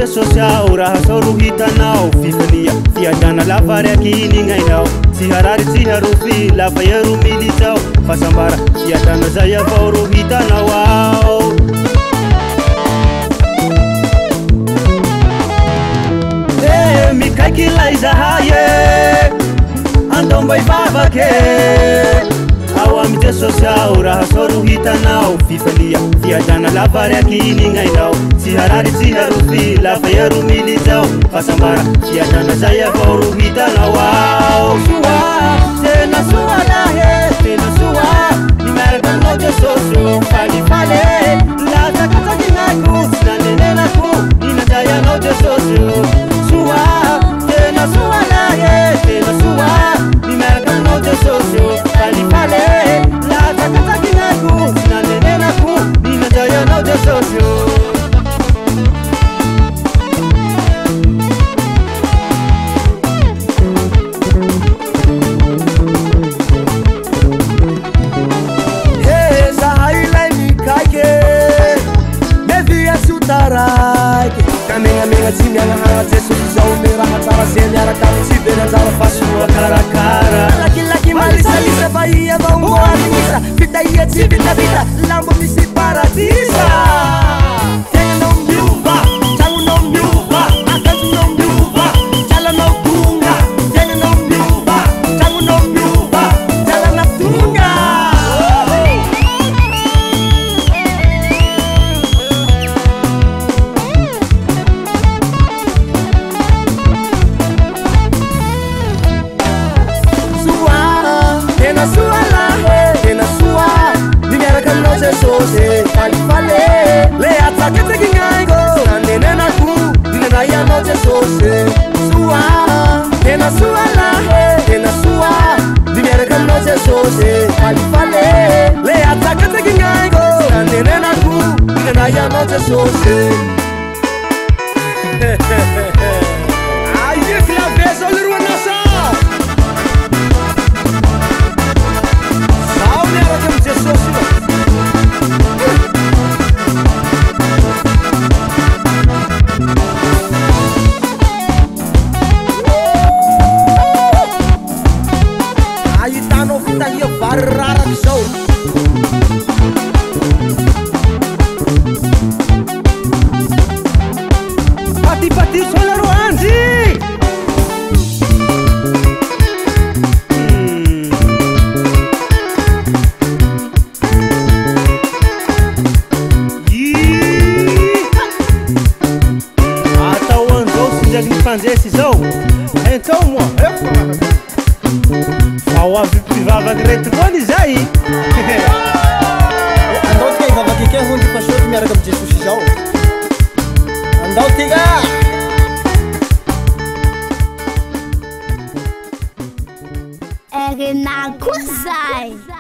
Social raha soro hitanao fifania fiadana lafary akiny gn'ainao tsy harary tsy harofi lafa iaro militsao fasambara fiadana zay avao ro hitanao ao mikaiky lay zahay andao mba hivavaky ao amy te social raha soro hitanao fifania fiadana lafary akiny gn'ainao tsy harary tsy harofi lafa iaro militsao fasambara fiadana zay avao ro hitanao ao soa tena soa lahe tena soa nimeraka aminao te soso falifale latsakatsakinako tsy nanenenako inanday anao te soso soa tena soa lahe tena soa nimeraka aminao te soso falifale latsakatsakinako tsy nanenenako inanday anao te soso Kamena tsy miagnahagna jesosy zao me raha tsara zay miaraka amy tsy be nanjara fasoa karakara lakilaky malisalisa fa i avao moalinisa fitaia tsy vitavita lambo misy paradisa tegnanao miova tragnonao miova akanjonao miova jalanao tonga tegnanao miova tragnonao miova jalana tonga sose falifale le atsaketseki gn'aigo nanenenako dinanay anao je sose soa tena soa lahe tena soa dimiaraka aminao je sose falifale le atsaketseki gn'aigo nanenenako dinanay anao je sose aie filavezo leroa nasa sao miaraka amy je sose ahitanao fitahia vary raraky zao patipati solaro anzy atao an'izao sindraky ny fanjesy zao então moa ao avy mpivavaky rety koany zay andao tika hivavaky ake hono fa soty miaraka amy jesosy zao andao tika Erina Kusai